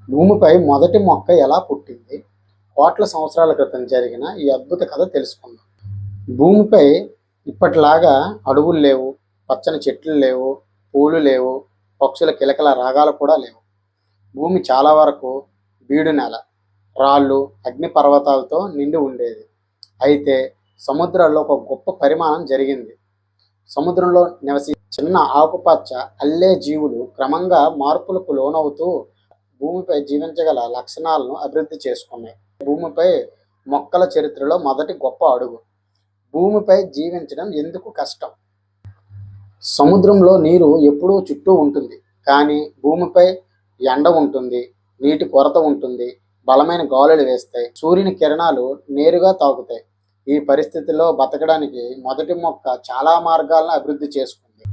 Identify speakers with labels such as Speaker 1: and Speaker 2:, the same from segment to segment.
Speaker 1: భూమిపై మొదటి మొక్క ఎలా పుట్టింది? కోట్ల సంవత్సరాల క్రితం జరిగిన ఈ అద్భుత కథ తెలుసుకుందాం. భూమిపై ఇప్పటిలాగా అడవులు లేవు, పచ్చని చెట్లు లేవు, పూలు లేవు, పక్షుల కిలకల రాగాలు కూడా లేవు. భూమి చాలా వరకు బీడు నేల, రాళ్ళు, అగ్నిపర్వతాలతో నిండి ఉండేది. అయితే సముద్రాల్లో ఒక గొప్ప పరిమాణం జరిగింది. సముద్రంలో నివసి చిన్న ఆకుపచ్చ అల్లే జీవులు క్రమంగా మార్పులకు లోనవుతూ భూమిపై జీవించగల లక్షణాలను అభివృద్ధి చేసుకున్నాయి. భూమిపై మొక్కల చరిత్రలో మొదటి గొప్ప అడుగు. భూమిపై జీవించడం ఎందుకు కష్టం? సముద్రంలో నీరు ఎప్పుడూ చుట్టూ ఉంటుంది, కానీ భూమిపై ఎండ ఉంటుంది, నీటి కొరత ఉంటుంది, బలమైన గాలులు వేస్తాయి, సూర్యుని కిరణాలు నేరుగా తాకుతాయి. ఈ పరిస్థితిలో బతకడానికి మొదటి మొక్క చాలా మార్గాలను అభివృద్ధి చేసుకుంది.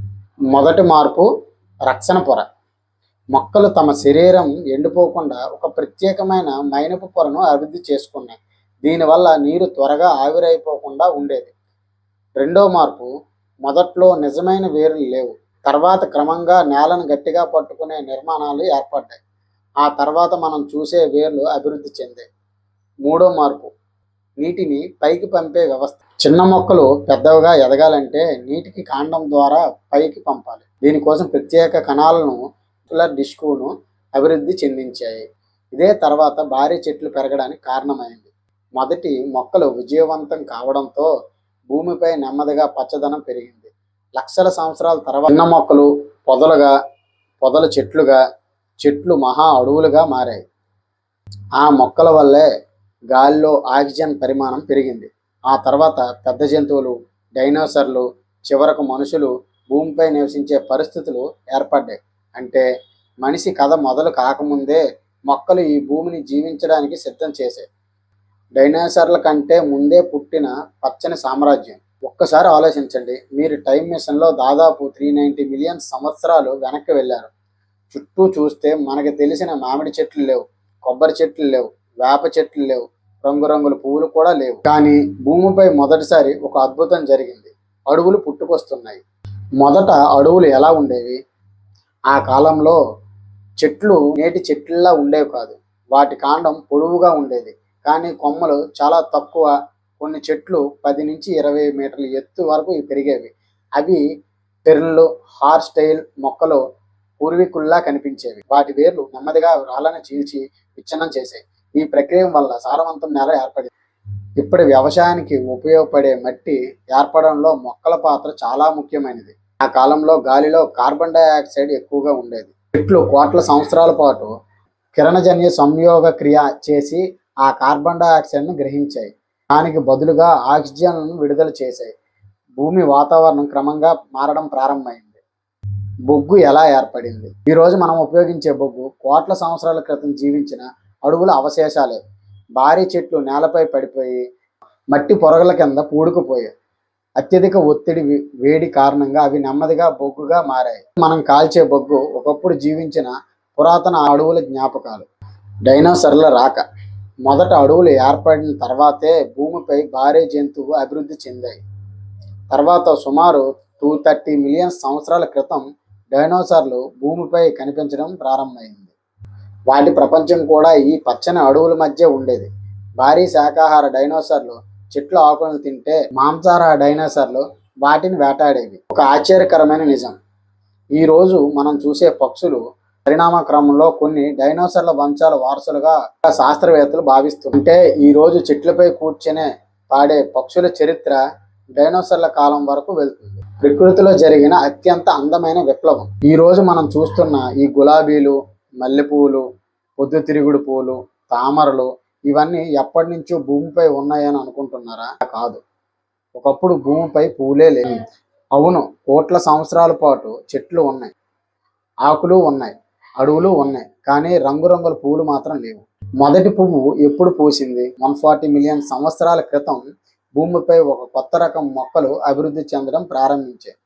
Speaker 1: మొదటి మార్పు రక్షణ పొర. మొక్కలు తమ శరీరం ఎండిపోకుండా ఒక ప్రత్యేకమైన మైనపు పొరను అభివృద్ధి చేసుకున్నాయి. దీనివల్ల నీరు త్వరగా ఆవిరైపోకుండా ఉండేది. రెండో మార్పు, మొదట్లో నిజమైన వేర్లు లేవు, తర్వాత క్రమంగా నేలను గట్టిగా పట్టుకునే నిర్మాణాలు ఏర్పడ్డాయి. ఆ తర్వాత మనం చూసే వేర్లు అభివృద్ధి చెందాయి. మూడో మార్పు, నీటిని పైకి పంపే వ్యవస్థ. చిన్న మొక్కలు పెద్దవిగా ఎదగాలంటే నీటికి కాండం ద్వారా పైకి పంపాలి. దీనికోసం ప్రత్యేక కణాలను డిస్కును అభివృద్ధి చెందించాయి. ఇదే తర్వాత భారీ చెట్లు పెరగడానికి కారణమైంది. మొదటి మొక్కలు విజయవంతం కావడంతో భూమిపై నెమ్మదిగా పచ్చదనం పెరిగింది. లక్షల సంవత్సరాల తర్వాత చిన్న మొక్కలు పొదలు చెట్లుగా, చెట్లు మహా అడవులుగా మారాయి. ఆ మొక్కల వల్లే గాలిలో ఆక్సిజన్ పరిమాణం పెరిగింది. ఆ తర్వాత పెద్ద జంతువులు, డైనోసార్లు, చివరకు మనుషులు భూమిపై నివసించే పరిస్థితులు ఏర్పడ్డాయి. అంటే మనిషి కథ మొదలు కాకముందే మొక్కలు ఈ భూమిని జీవించడానికి సిద్ధం చేశాయి. డైనోసార్ల కంటే ముందే పుట్టిన పచ్చని సామ్రాజ్యం. ఒక్కసారి ఆలోచించండి, మీరు టైం మిషన్లో దాదాపు 390 మిలియన్ సంవత్సరాలు వెనక్కి వెళ్ళారు. చుట్టూ చూస్తే మనకు తెలిసిన మామిడి చెట్లు లేవు, కొబ్బరి చెట్లు లేవు, వేప చెట్లు లేవు, రంగురంగుల పువ్వులు కూడా లేవు. కానీ భూమిపై మొదటిసారి ఒక అద్భుతం జరిగింది. అడవులు పుట్టుకొస్తున్నాయి. మొదట అడవులు ఎలా ఉండేవి? ఆ కాలంలో చెట్లు నేటి చెట్లలా ఉండేవి కాదు. వాటి కాండం పొడవుగా ఉండేది, కానీ కొమ్మలు చాలా తక్కువ. కొన్ని చెట్లు 10 నుంచి 20 మీటర్ల ఎత్తు వరకు పెరిగేవి. అవి ఫెర్న్లు, హార్స్ టైల్ మొక్కలు పూర్వీకుల్లా కనిపించేవి. వాటి వేర్లు నెమ్మదిగా రాళ్ళని చీల్చి విచ్ఛిన్నం చేసాయి. ఈ ప్రక్రియ వల్ల సారవంతం నేల ఏర్పడింది. ఇప్పటి వ్యవసాయానికి ఉపయోగపడే మట్టి ఏర్పడంలో మొక్కల పాత్ర చాలా ముఖ్యమైనది. ఆ కాలంలో గాలిలో కార్బన్ డైఆక్సైడ్ ఎక్కువగా ఉండేది. చెట్లు కోట్ల సంవత్సరాల పాటు కిరణజన్య సంయోగ క్రియ చేసి ఆ కార్బన్ డైఆక్సైడ్ను గ్రహించాయి. దానికి బదులుగా ఆక్సిజన్ను విడుదల చేశాయి. భూమి వాతావరణం క్రమంగా మారడం ప్రారంభమైంది. బొగ్గు ఎలా ఏర్పడింది? ఈరోజు మనం ఉపయోగించే బొగ్గు కోట్ల సంవత్సరాల క్రితం జీవించిన అడవుల అవశేషాలే. భారీ చెట్లు నేలపై పడిపోయి మట్టి పొరగల కింద పూడుకుపోయాయి. అత్యధిక ఒత్తిడి, వేడి కారణంగా అవి నెమ్మదిగా బొగ్గుగా మారాయి. మనం కాల్చే బొగ్గు ఒకప్పుడు జీవించిన పురాతన అడవుల జ్ఞాపకాలు. డైనోసార్ల రాక. మొదట అడవులు ఏర్పడిన తర్వాతే భూమిపై భారీ జంతువు అభివృద్ధి చెందాయి. తర్వాత సుమారు 230 మిలియన్ సంవత్సరాల క్రితం డైనోసార్లు భూమిపై కనిపించడం ప్రారంభమైంది. వాటి ప్రపంచం కూడా ఈ పచ్చని అడవుల మధ్య ఉండేది. భారీ శాకాహార డైనోసార్లు చెట్ల ఆకులను తింటే, మాంసాహార డైనోసార్లు వాటిని వేటాడేవి. ఒక ఆశ్చర్యకరమైన నిజం, ఈరోజు మనం చూసే పక్షులు పరిణామ క్రమంలో కొన్ని డైనోసార్ల వంశాల వారసులుగా శాస్త్రవేత్తలు భావిస్తుంటే, ఈరోజు చెట్లపై కూర్చునే పాడే పక్షుల చరిత్ర డైనోసార్ల కాలం వరకు వెళ్తుంది. ప్రకృతిలో జరిగిన అత్యంత అందమైన విప్లవం. ఈరోజు మనం చూస్తున్న ఈ గులాబీలు, మల్లెపూలు, పొద్దుతిరుగుడు పూలు, తామరలు ఇవన్నీ ఎప్పటి నుంచో భూమిపై ఉన్నాయని అనుకుంటున్నారా? కాదు. ఒకప్పుడు భూమిపై పూలే లేవు. అవును, కోట్ల సంవత్సరాల పాటు చెట్లు ఉన్నాయి, ఆకులు ఉన్నాయి, అడవులు ఉన్నాయి, కానీ రంగురంగుల పూలు మాత్రం లేవు. మొదటి పువ్వు ఎప్పుడు పూసింది? 140 మిలియన్ సంవత్సరాల క్రితం భూమిపై ఒక కొత్త రకం మొక్కలు అభివృద్ధి చెందడం ప్రారంభించాయి.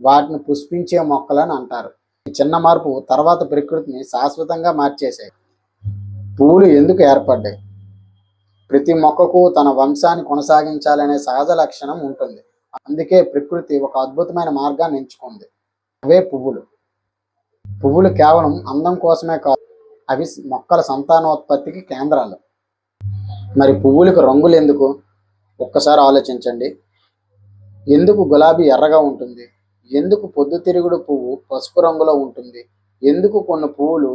Speaker 1: వాటిని పుష్పించే మొక్కలని అంటారు. ఈ చిన్న మార్పు తర్వాత ప్రకృతిని శాశ్వతంగా మార్చేశాయి. పువ్వులు ఎందుకు ఏర్పడ్డాయి? ప్రతి మొక్కకు తన వంశాన్ని కొనసాగించాలనే సహజ లక్షణం ఉంటుంది. అందుకే ప్రకృతి ఒక అద్భుతమైన మార్గాన్ని ఎంచుకుంది. అవే పువ్వులు. పువ్వులు కేవలం అందం కోసమే కాదు, అవి మొక్కల సంతానోత్పత్తికి కేంద్రాలు. మరి పువ్వులకు రంగులు ఎందుకు? ఒక్కసారి ఆలోచించండి. ఎందుకు గులాబీ ఎర్రగా ఉంటుంది? ఎందుకు పొద్దుతిరుగుడు పువ్వు పసుపు రంగులో ఉంటుంది? ఎందుకు కొన్ని పువ్వులు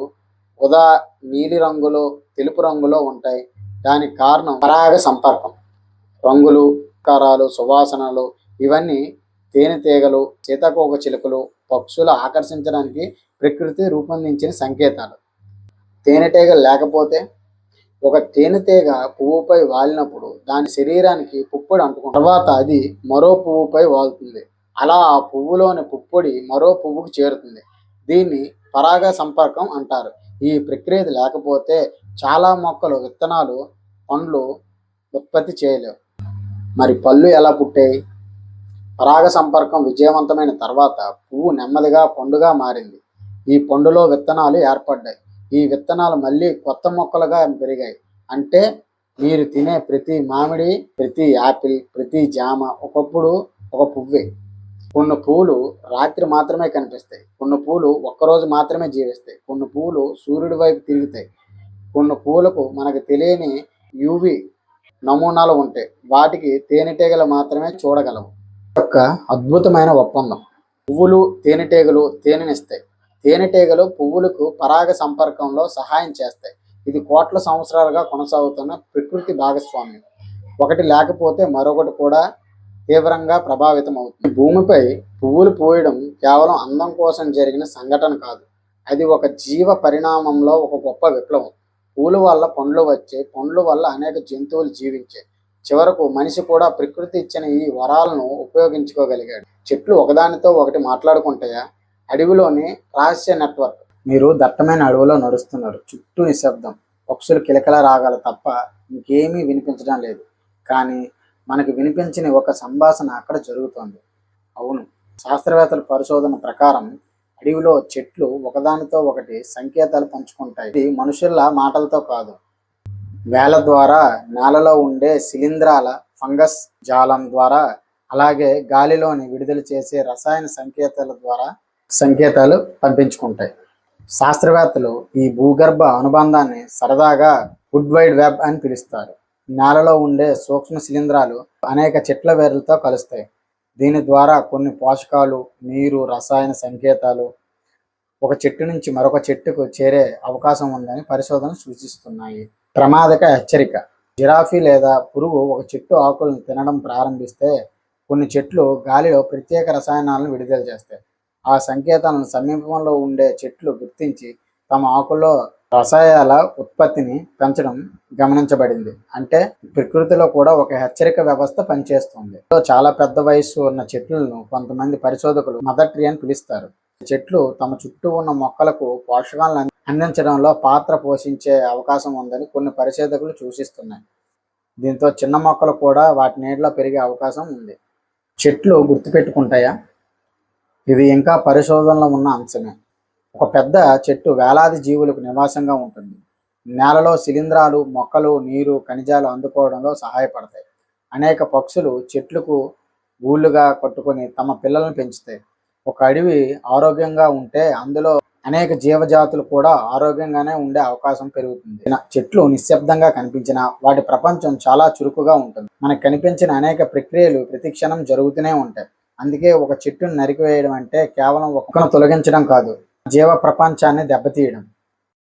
Speaker 1: ఉదా నీలి రంగులో, తెలుపు రంగులో ఉంటాయి? దానికి కారణం పరాగ సంపర్కం. రంగులు, ఆకారాలు, సువాసనలు ఇవన్నీ తేనెటీగలు, సీతాకోక చిలుకలు, పక్షులు ఆకర్షించడానికి ప్రకృతి రూపొందించిన సంకేతాలు. తేనెటీగలు లేకపోతే ఒక తేనెటీగ పువ్వుపై వాలినప్పుడు దాని శరీరానికి పుప్పొడి అంటుకుంటుంది. తర్వాత అది మరో పువ్వుపై వాలుతుంది. అలా ఆ పువ్వులోని పుప్పొడి మరో పువ్వుకు చేరుతుంది. దీన్ని పరాగ సంపర్కం అంటారు. ఈ ప్రక్రియ లేకపోతే చాలా మొక్కలు విత్తనాలు, పండ్లు ఉత్పత్తి చేయలేవు. మరి పళ్ళు ఎలా పుట్టాయి? పరాగ సంపర్కం విజయవంతమైన తర్వాత పువ్వు నెమ్మదిగా పండుగా మారింది. ఈ పండులో విత్తనాలు ఏర్పడ్డాయి. ఈ విత్తనాలు మళ్ళీ కొత్త మొక్కలుగా పెరిగాయి. అంటే మీరు తినే ప్రతి మామిడి, ప్రతి యాపిల్, ప్రతి జామ ఒకప్పుడు ఒక పువ్వే. కొన్ని పువ్వులు రాత్రి మాత్రమే కనిపిస్తాయి. కొన్ని పువ్వులు ఒక్కరోజు మాత్రమే జీవిస్తాయి. కొన్ని పువ్వులు సూర్యుడి వైపు తిరుగుతాయి. కొన్ని పువ్వులకు మనకు తెలియని యూవి నమూనాలు ఉంటాయి. వాటికి తేనెటీగలు మాత్రమే చూడగలవు. యొక్క అద్భుతమైన ఒప్పందం. పువ్వులు, తేనెటీగలు తేనెనిస్తాయి. తేనెటీగలు పువ్వులకు పరాగ సంపర్కంలో సహాయం చేస్తాయి. ఇది కోట్ల సంవత్సరాలుగా కొనసాగుతున్న ప్రకృతి భాగస్వామ్యం. ఒకటి లేకపోతే మరొకటి కూడా తీవ్రంగా ప్రభావితం అవుతుంది. భూమిపై పువ్వులు పూయడం కేవలం అందం కోసం జరిగిన సంఘటన కాదు. అది ఒక జీవ పరిణామంలో ఒక గొప్ప విప్లవం. పూల వల్ల పండ్లు వచ్చే, పండ్ల వల్ల అనేక జంతువులు జీవించాయి. చివరకు మనిషి కూడా ప్రకృతి ఇచ్చిన ఈ వరాలను ఉపయోగించుకోగలిగాడు. చెట్లు ఒకదానితో ఒకటి మాట్లాడుకుంటాయా? అడవిలోని రహస్య నెట్వర్క్. మీరు దట్టమైన అడవిలో నడుస్తున్నారు. చుట్టూ నిశ్శబ్దం. పక్షులు కిలకిల రాగాలు తప్ప ఇంకేమీ వినిపించడం లేదు. కానీ మనకు వినిపించిన ఒక సంభాషణ అక్కడ జరుగుతోంది. అవును, శాస్త్రవేత్తల పరిశోధన ప్రకారం అడవిలో చెట్లు ఒకదానితో ఒకటి సంకేతాలు పంచుకుంటాయి. ఇది మనుషుల మాటలతో కాదు, వేల ద్వారా నేలలో ఉండే శిలీంధ్రాల ఫంగస్ జాలం ద్వారా, అలాగే గాలిలోని విడుదల చేసే రసాయన సంకేతాల ద్వారా సంకేతాలు పంపించుకుంటాయి. శాస్త్రవేత్తలు ఈ భూగర్భ అనుబంధాన్ని సరదాగా వుడ్ వైడ్ వెబ్ అని పిలుస్తారు. నేలలో ఉండే సూక్ష్మ శిలీంధ్రాలు అనేక చెట్ల వేర్లతో కలుస్తాయి. దీని ద్వారా కొన్ని పోషకాలు, నీరు, రసాయన సంకేతాలు ఒక చెట్టు నుంచి మరొక చెట్టుకు చేరే అవకాశం ఉందని పరిశోధనలు సూచిస్తున్నాయి. ప్రమాదక హెచ్చరిక. జిరాఫీ లేదా పురుగు ఒక చెట్టు ఆకులను తినడం ప్రారంభిస్తే కొన్ని చెట్లు గాలిలో ప్రత్యేక రసాయనాలను విడుదల చేస్తాయి. ఆ సంకేతాలను సమీపంలో ఉండే చెట్లు గుర్తించి తమ ఆకుల్లో రసాయనాల ఉత్పత్తిని పెంచడం గమనించబడింది. అంటే ప్రకృతిలో కూడా ఒక హెచ్చరిక వ్యవస్థ పనిచేస్తుంది. చాలా పెద్ద వయస్సు ఉన్న చెట్లను కొంతమంది పరిశోధకులు మదర్ ట్రీ అని పిలుస్తారు. చెట్లు తమ చుట్టూ ఉన్న మొక్కలకు పోషకాలను అందించడంలో పాత్ర పోషించే అవకాశం ఉందని కొన్ని పరిశోధకులు సూచిస్తున్నాయి. దీంతో చిన్న మొక్కలు కూడా వాటి నీడలో పెరిగే అవకాశం ఉంది. చెట్లు గుర్తుపెట్టుకుంటాయా? ఇది ఇంకా పరిశోధనలో ఉన్న అంశమే. ఒక పెద్ద చెట్టు వేలాది జీవులకు నివాసంగా ఉంటుంది. నేలలో శిలీంధ్రాలు, మొక్కలు, నీరు, ఖనిజాలు అందుకోవడంలో సహాయపడతాయి. అనేక పక్షులు చెట్లకు గూళ్ళుగా కట్టుకొని తమ పిల్లలను పెంచుతాయి. ఒక అడవి ఆరోగ్యంగా ఉంటే అందులో అనేక జీవజాతులు కూడా ఆరోగ్యంగానే ఉండే అవకాశం పెరుగుతుంది. చెట్లు నిశ్శబ్దంగా కనిపించినా వాటి ప్రపంచం చాలా చురుకుగా ఉంటుంది. మనకు కనిపించిన అనేక ప్రక్రియలు ప్రతి క్షణం జరుగుతూనే ఉంటాయి. అందుకే ఒక చెట్టును నరికివేయడం అంటే కేవలం ఒక్కను తొలగించడం కాదు, జీవ ప్రపంచాన్ని దెబ్బతీయడం.